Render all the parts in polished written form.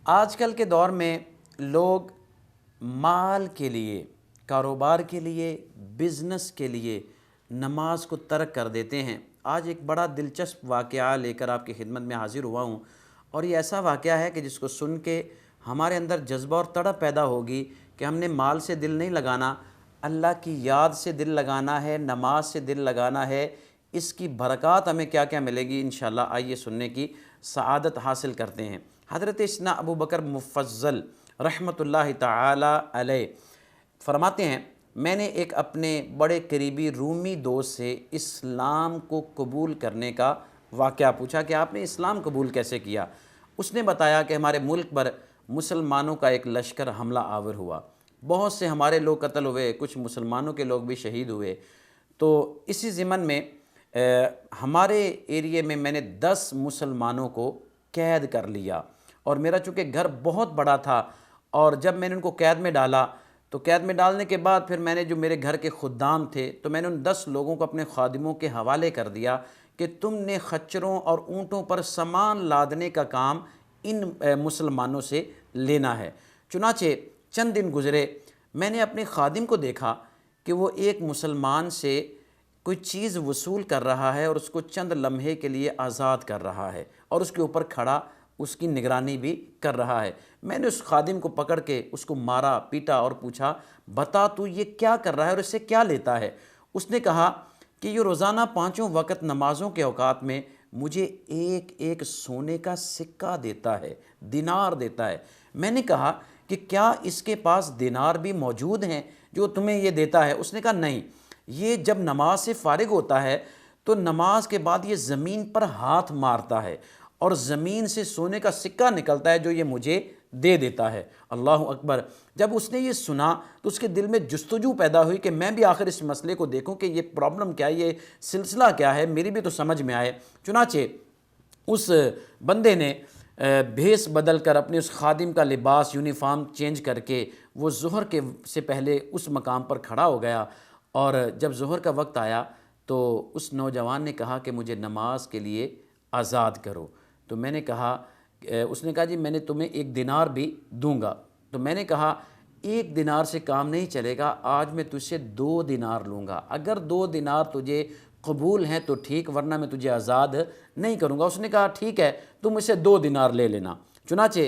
آج کل کے دور میں لوگ مال کے لیے، کاروبار کے لیے، بزنس کے لیے نماز کو ترک کر دیتے ہیں۔ آج ایک بڑا دلچسپ واقعہ لے کر آپ کی خدمت میں حاضر ہوا ہوں، اور یہ ایسا واقعہ ہے کہ جس کو سن کے ہمارے اندر جذبہ اور تڑپ پیدا ہوگی کہ ہم نے مال سے دل نہیں لگانا، اللہ کی یاد سے دل لگانا ہے، نماز سے دل لگانا ہے۔ اس کی برکات ہمیں کیا کیا ملے گی انشاءاللہ، آئیے سننے کی سعادت حاصل کرتے ہیں۔ حضرت سیدنا ابو بکر مفضل رحمۃ اللہ تعالی علیہ فرماتے ہیں، میں نے ایک اپنے بڑے قریبی رومی دوست سے اسلام کو قبول کرنے کا واقعہ پوچھا کہ آپ نے اسلام قبول کیسے کیا؟ اس نے بتایا کہ ہمارے ملک پر مسلمانوں کا ایک لشکر حملہ آور ہوا، بہت سے ہمارے لوگ قتل ہوئے، کچھ مسلمانوں کے لوگ بھی شہید ہوئے۔ تو اسی ضمن میں ہمارے ایریے میں نے 10 مسلمانوں کو قید کر لیا، اور میرا چونکہ گھر بہت بڑا تھا، اور جب میں نے ان کو قید میں ڈالا تو قید میں ڈالنے کے بعد پھر میں نے جو میرے گھر کے خدام تھے تو میں نے ان 10 لوگوں کو اپنے خادموں کے حوالے کر دیا کہ تم نے خچروں اور اونٹوں پر سامان لادنے کا کام ان مسلمانوں سے لینا ہے۔ چنانچہ چند دن گزرے، میں نے اپنے خادم کو دیکھا کہ وہ ایک مسلمان سے کوئی چیز وصول کر رہا ہے اور اس کو چند لمحے کے لیے آزاد کر رہا ہے، اور اس کے اوپر کھڑا اس کی نگرانی بھی کر رہا ہے۔ میں نے اس خادم کو پکڑ کے اس کو مارا، پیٹا اور پوچھا، بتا تو یہ کیا کر رہا ہے اور اس سے کیا لیتا ہے؟ اس نے کہا کہ یہ روزانہ 5 وقت نمازوں کے اوقات میں مجھے ایک ایک سونے کا سکہ دیتا ہے، دینار دیتا ہے۔ میں نے کہا کہ کیا اس کے پاس دینار بھی موجود ہیں جو تمہیں یہ دیتا ہے؟ اس نے کہا نہیں، یہ جب نماز سے فارغ ہوتا ہے تو نماز کے بعد یہ زمین پر ہاتھ مارتا ہے اور زمین سے سونے کا سکہ نکلتا ہے جو یہ مجھے دے دیتا ہے۔ اللہ اکبر! جب اس نے یہ سنا تو اس کے دل میں جستجو پیدا ہوئی کہ میں بھی آخر اس مسئلے کو دیکھوں کہ یہ پرابلم کیا ہے، یہ سلسلہ کیا ہے، میری بھی تو سمجھ میں آئے۔ چنانچہ اس بندے نے بھیس بدل کر اپنے اس خادم کا لباس، یونیفارم چینج کر کے وہ ظہر کے سے پہلے اس مقام پر کھڑا ہو گیا، اور جب ظہر کا وقت آیا تو اس نوجوان نے کہا کہ مجھے نماز کے لیے آزاد کرو۔ تو میں نے کہا، اس نے کہا جی میں نے تمہیں 1 دینار بھی دوں گا۔ تو میں نے کہا 1 دینار سے کام نہیں چلے گا، آج میں تجھ سے 2 دینار لوں گا، اگر 2 دینار تجھے قبول ہیں تو ٹھیک، ورنہ میں تجھے آزاد نہیں کروں گا۔ اس نے کہا ٹھیک ہے، تم اسے 2 دینار لے لینا۔ چنانچہ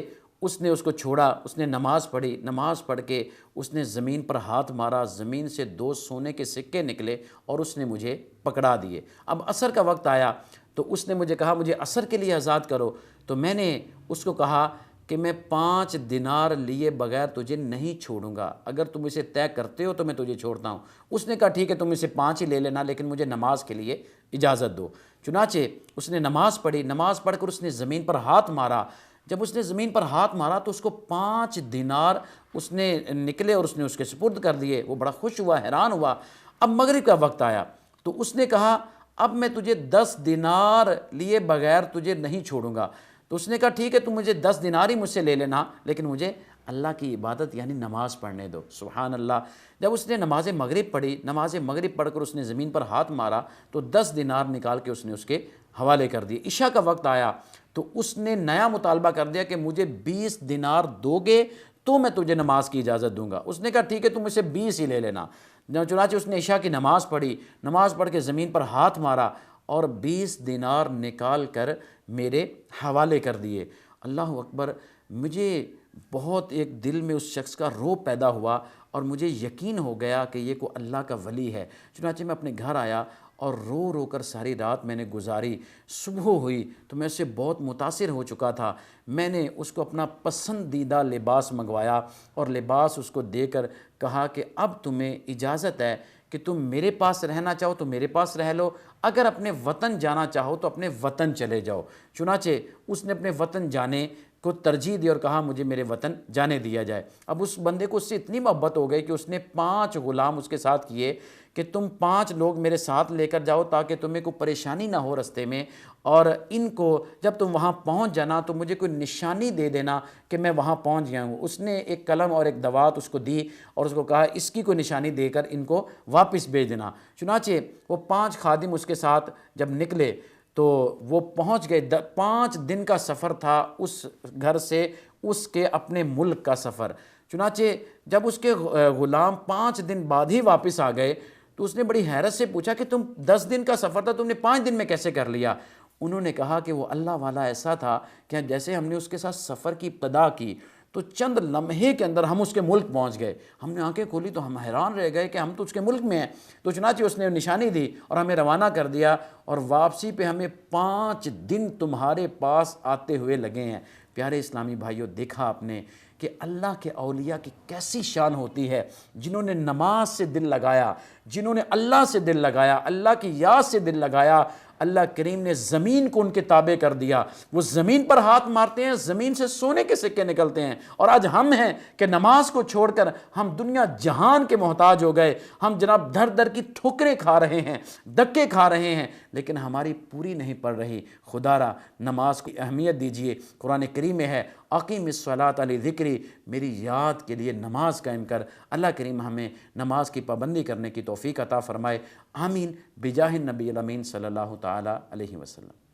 اس نے اس کو چھوڑا، اس نے نماز پڑھی، نماز پڑھ کے اس نے زمین پر ہاتھ مارا، زمین سے 2 سونے کے سکے نکلے اور اس نے مجھے پکڑا دیے۔ اب عصر کا وقت آیا تو اس نے مجھے کہا مجھے عصر کے لیے آزاد کرو۔ تو میں نے اس کو کہا کہ میں 5 دینار لیے بغیر تجھے نہیں چھوڑوں گا، اگر تم اسے طے کرتے ہو تو میں تجھے چھوڑتا ہوں۔ اس نے کہا ٹھیک ہے، تم اسے 5 ہی لے لینا، لیکن مجھے نماز کے لیے اجازت دو۔ چنانچہ اس نے نماز پڑھی، نماز پڑھ کر اس نے زمین پر ہاتھ مارا۔ جب اس نے زمین پر ہاتھ مارا تو اس کو 5 دینار اس نے نکلے اور اس نے اس کے سپرد کر دیے۔ وہ بڑا خوش ہوا، حیران ہوا۔ اب مغرب کا وقت آیا تو اس نے کہا اب میں تجھے 10 دینار لیے بغیر تجھے نہیں چھوڑوں گا۔ تو اس نے کہا ٹھیک ہے، تم مجھے 10 دینار ہی مجھ سے لے لینا، لیکن مجھے اللہ کی عبادت یعنی نماز پڑھنے دو۔ سبحان اللہ! جب اس نے نماز مغرب پڑھی، نماز مغرب پڑھ کر اس نے زمین پر ہاتھ مارا تو 10 دینار نکال کے اس نے اس کے حوالے کر دیے۔ عشاء کا وقت آیا تو اس نے نیا مطالبہ کر دیا کہ مجھے 20 دینار دو گے تو میں تجھے نماز کی اجازت دوں گا۔ اس نے کہا ٹھیک ہے، تم اسے 20 ہی لے لینا۔ چنانچہ اس نے عشاء کی نماز پڑھی، نماز پڑھ کے زمین پر ہاتھ مارا اور 20 دینار نکال کر میرے حوالے کر دیے۔ اللہ اکبر! مجھے بہت ایک دل میں اس شخص کا رعب پیدا ہوا اور مجھے یقین ہو گیا کہ یہ کوئی اللہ کا ولی ہے۔ چنانچہ میں اپنے گھر آیا اور رو رو کر ساری رات میں نے گزاری۔ صبح ہوئی تو میں اس سے بہت متاثر ہو چکا تھا۔ میں نے اس کو اپنا پسندیدہ لباس منگوایا اور لباس اس کو دے کر کہا کہ اب تمہیں اجازت ہے کہ تم میرے پاس رہنا چاہو تو میرے پاس رہ لو، اگر اپنے وطن جانا چاہو تو اپنے وطن چلے جاؤ۔ چنانچہ اس نے اپنے وطن جانے کو ترجیح دی اور کہا مجھے میرے وطن جانے دیا جائے۔ اب اس بندے کو اس سے اتنی محبت ہو گئی کہ اس نے 5 غلام اس کے ساتھ کیے کہ تم 5 لوگ میرے ساتھ لے کر جاؤ تاکہ تمہیں کوئی پریشانی نہ ہو رستے میں، اور ان کو جب تم وہاں پہنچ جانا تو مجھے کوئی نشانی دے دینا کہ میں وہاں پہنچ گیا ہوں۔ اس نے ایک قلم اور ایک دوات اس کو دی اور اس کو کہا اس کی کوئی نشانی دے کر ان کو واپس بھیج دینا۔ چنانچہ وہ 5 خادم اس کے ساتھ جب نکلے تو وہ پہنچ گئے، 5 دن کا سفر تھا اس گھر سے اس کے اپنے ملک کا سفر۔ چنانچہ جب اس کے غلام 5 دن بعد ہی واپس آ گئے تو اس نے بڑی حیرت سے پوچھا کہ تم 10 دن کا سفر تھا، تم نے 5 دن میں کیسے کر لیا؟ انہوں نے کہا کہ وہ اللہ والا ایسا تھا کہ جیسے ہم نے اس کے ساتھ سفر کی ابتدا کی تو چند لمحے کے اندر ہم اس کے ملک پہنچ گئے۔ ہم نے آنکھیں کھولی تو ہم حیران رہ گئے کہ ہم تو اس کے ملک میں ہیں۔ تو چنانچہ اس نے نشانی دی اور ہمیں روانہ کر دیا، اور واپسی پہ ہمیں 5 دن تمہارے پاس آتے ہوئے لگے ہیں۔ پیارے اسلامی بھائیوں، دیکھا آپ نے کہ اللہ کے اولیاء کی کیسی شان ہوتی ہے، جنہوں نے نماز سے دل لگایا، جنہوں نے اللہ سے دل لگایا، اللہ کی یاد سے دل لگایا، اللہ کریم نے زمین کو ان کے تابع کر دیا۔ وہ زمین پر ہاتھ مارتے ہیں، زمین سے سونے کے سکے نکلتے ہیں۔ اور آج ہم ہیں کہ نماز کو چھوڑ کر ہم دنیا جہان کے محتاج ہو گئے، ہم جناب در در کی ٹھوکریں کھا رہے ہیں، دھکے کھا رہے ہیں، لیکن ہماری پوری نہیں پڑ رہی۔ خدا را نماز کی اہمیت دیجئے۔ قرآن کریم میں ہے اقیم الصلاۃ لذکری، میری یاد کے لیے نماز قائم کر۔ اللہ کریم ہمیں نماز کی پابندی کرنے کی توفیق عطا فرمائے، آمین، بجاہ النبی الامین صلی اللہ تعالی علیہ وسلم۔